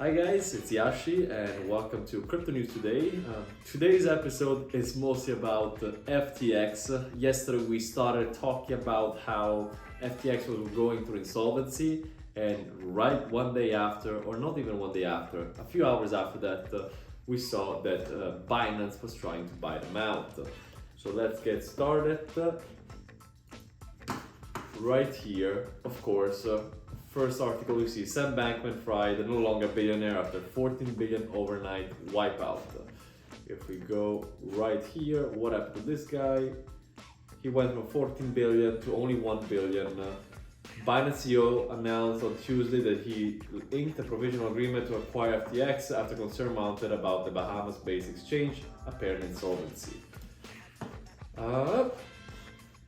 Hi guys, it's Yashi and welcome to Crypto News Today. Today's episode is mostly about FTX. Yesterday we started talking about how FTX was going through insolvency, and right one day after, or not even one day after, a few hours after that, we saw that Binance was trying to buy them out. So let's get started. Right here, of course, first article you see, Sam Bankman-Fried, no longer billionaire after 14 billion overnight wipeout. If we go right here, what happened to this guy? He went from 14 billion to only 1 billion. Binance CEO announced on Tuesday that he inked a provisional agreement to acquire FTX after concern mounted about the Bahamas-based exchange apparent insolvency.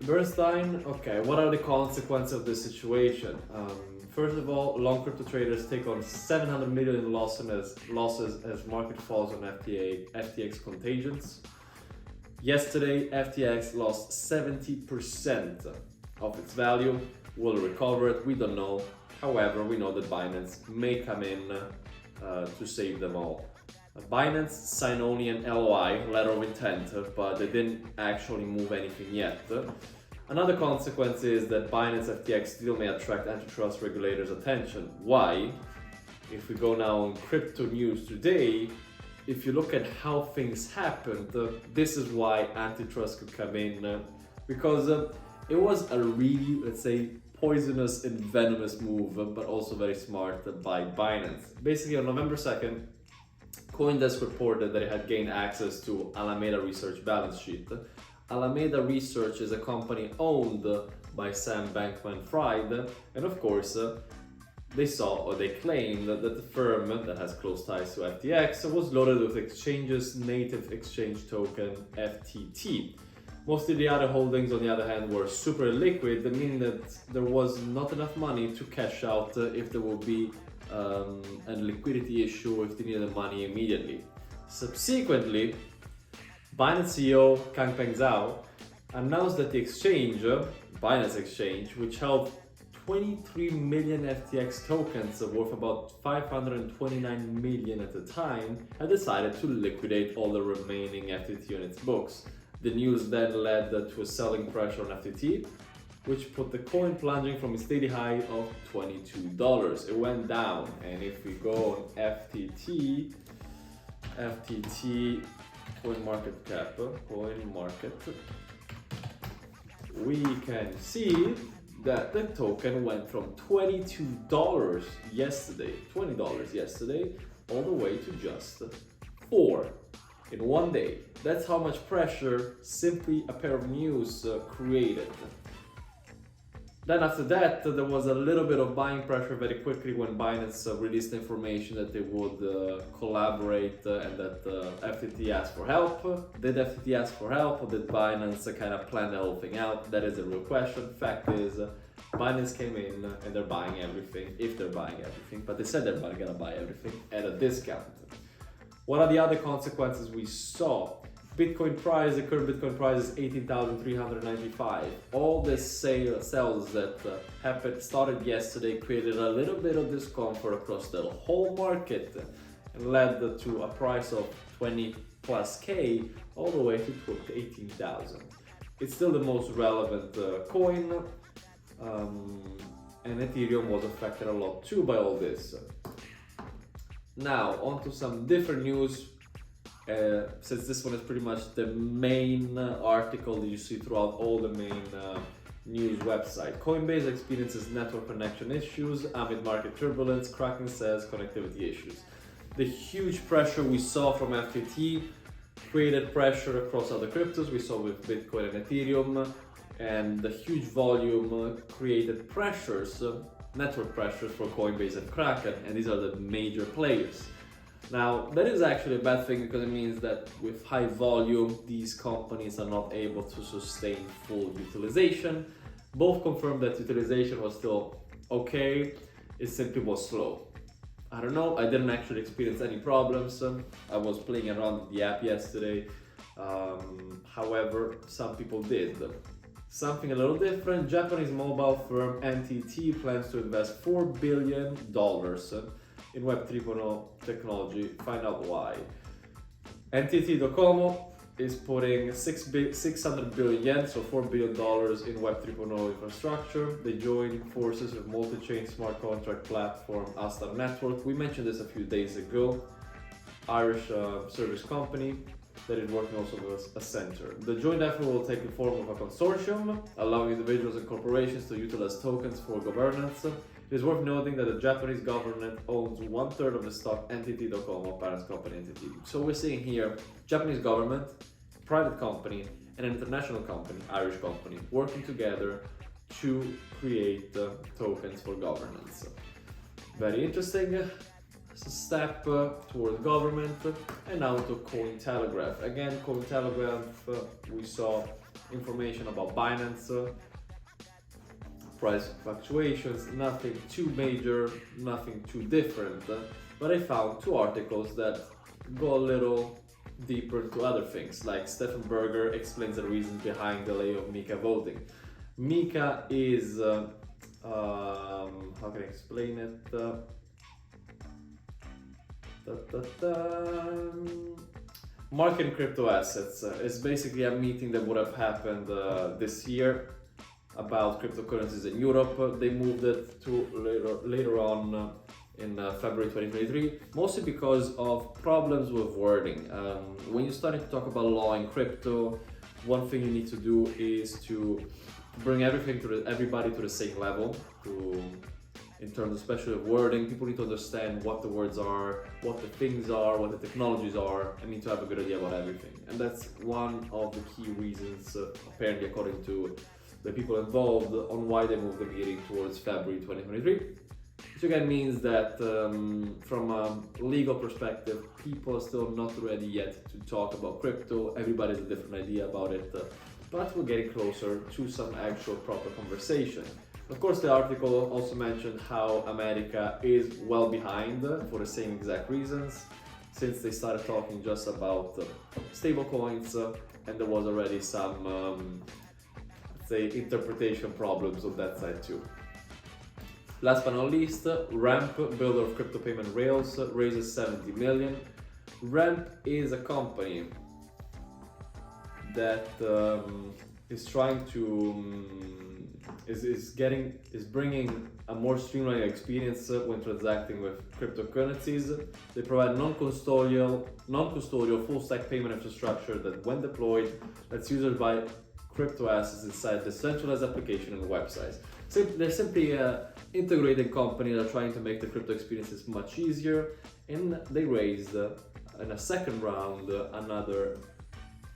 Bernstein, okay, what are the consequences of this situation? First of all, long crypto traders take on 700 million in losses as market falls on FTX contagions. Yesterday, FTX lost 70% of its value. Will it recover it? We don't know. However, we know that Binance may come in to save them all. Binance signed only an LOI, letter of intent, but they didn't actually move anything yet. Another consequence is that Binance FTX still may attract antitrust regulators' attention. Why? If we go now on Crypto News Today, if you look at how things happened, this is why antitrust could come in, because it was a really, let's say, poisonous and venomous move, but also very smart by Binance. Basically, on November 2nd, CoinDesk reported that it had gained access to Alameda Research balance sheet. Alameda Research is a company owned by Sam Bankman-Fried, and of course, they claimed that the firm that has close ties to FTX was loaded with exchange's native exchange token FTT. Most of the other holdings, on the other hand, were super liquid, meaning that there was not enough money to cash out if there would be a liquidity issue, if they needed the money immediately. Subsequently, Binance CEO Changpeng Zhao announced that the exchange, Binance Exchange, which held 23 million FTX tokens worth about 529 million at the time, had decided to liquidate all the remaining FTT on its books. The news then led to a selling pressure on FTT, which put the coin plunging from its daily high of $22. It went down, and if we go on FTT coin market cap, we can see that the token went from $22 yesterday, $20 yesterday, all the way to just $4 in one day. That's how much pressure simply a pair of news created. Then after that, there was a little bit of buying pressure very quickly when Binance released information that they would collaborate and that FTT asked for help. Did FTT ask for help, or did Binance kind of plan the whole thing out? That is a real question. Fact is, Binance came in and they're buying everything, if they're buying everything, but they said they're gonna buy everything at a discount. What are the other consequences we saw? Bitcoin price, the current Bitcoin price is 18,395. All the sales that started yesterday created a little bit of discomfort across the whole market and led to a price of 20 plus K all the way to 18,000. It's still the most relevant coin, and Ethereum was affected a lot too by all this. Now, on to some different news. Since this one is pretty much the main article that you see throughout all the main news website. Coinbase experiences network connection issues amid market turbulence. Kraken says connectivity issues. The huge pressure we saw from FTT created pressure across other cryptos. We saw with Bitcoin and Ethereum, and the huge volume created pressures, network pressures for Coinbase and Kraken, and these are the major players. Now, that is actually a bad thing because it means that with high volume, these companies are not able to sustain full utilization. Both confirmed that utilization was still okay, it simply was slow. I don't know, I didn't actually experience any problems. I was playing around with the app yesterday. However, some people did. Something a little different, Japanese mobile firm NTT plans to invest $4 billion in Web 3.0 technology. Find out why. NTT Docomo is putting 600 billion yen, so $4 billion in Web 3.0 infrastructure. They joined forces with multi-chain smart contract platform Astar Network. We mentioned this a few days ago. Irish service company that is working also with a center. The joint effort will take the form of a consortium, allowing individuals and corporations to utilize tokens for governance. It is worth noting that the Japanese government owns 1/3 of the stock NTT Docomo, parent company entity. So we're seeing here, Japanese government, private company, and an international company, Irish company, working together to create tokens for governance. Very interesting. It's a step towards government. And now to Cointelegraph. Again, Cointelegraph, we saw information about Binance, price fluctuations, nothing too major, nothing too different. But I found two articles that go a little deeper into other things, like Stefan Berger explains the reasons behind the delay of Mika voting. Mika is, how can I explain it? Marketing crypto assets is basically a meeting that would have happened this year about cryptocurrencies in Europe. They moved it to later on in February 2023, mostly because of problems with wording. When you're starting to talk about law in crypto, one thing you need to do is to bring everything to everybody to the same level. In terms especially of wording, people need to understand what the words are, what the things are, what the technologies are, and need to have a good idea about everything. And that's one of the key reasons, apparently according to the people involved, on why they moved the meeting towards February 2023. Which again means that from a legal perspective, people are still not ready yet to talk about crypto. Everybody has a different idea about it, but we're getting closer to some actual proper conversation. Of course, the article also mentioned how America is well behind for the same exact reasons, since they started talking just about stable coins, and there was already some, let's say, interpretation problems on that side too. Last but not least, Ramp, builder of crypto payment rails, raises 70 million. Ramp is a company that is trying to is bringing a more streamlined experience when transacting with cryptocurrencies. They provide non-custodial full stack payment infrastructure that, when deployed, lets users buy crypto assets inside decentralized application and websites. So they're simply an integrated company that are trying to make the crypto experiences much easier, and they raised in a second round another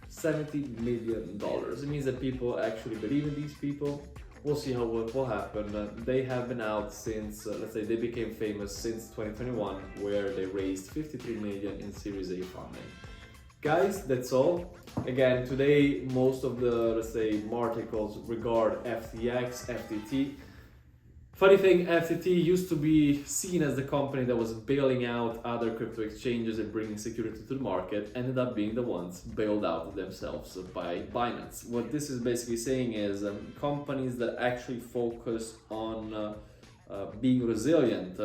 $70 million. It means that people actually believe in these people. We'll see how what will happen. They have been out since, let's say, they became famous since 2021, where they raised 53 million in Series A funding. Guys, that's all. Again, today most of the, let's say, articles regard FTX, FTT. Funny thing, FTT used to be seen as the company that was bailing out other crypto exchanges and bringing security to the market, ended up being the ones bailed out themselves by Binance. What this is basically saying is companies that actually focus on being resilient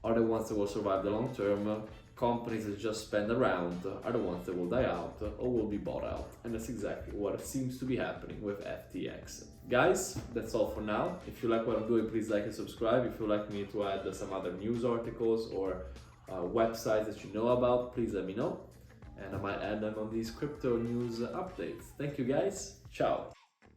are the ones that will survive the long term. Companies that just spend around are the ones that will die out or will be bought out. And that's exactly what seems to be happening with FTX. Guys, that's all for now. If you like what I'm doing, please like and subscribe. If you'd like me to add some other news articles or websites that you know about, please let me know. And I might add them on these crypto news updates. Thank you guys. Ciao.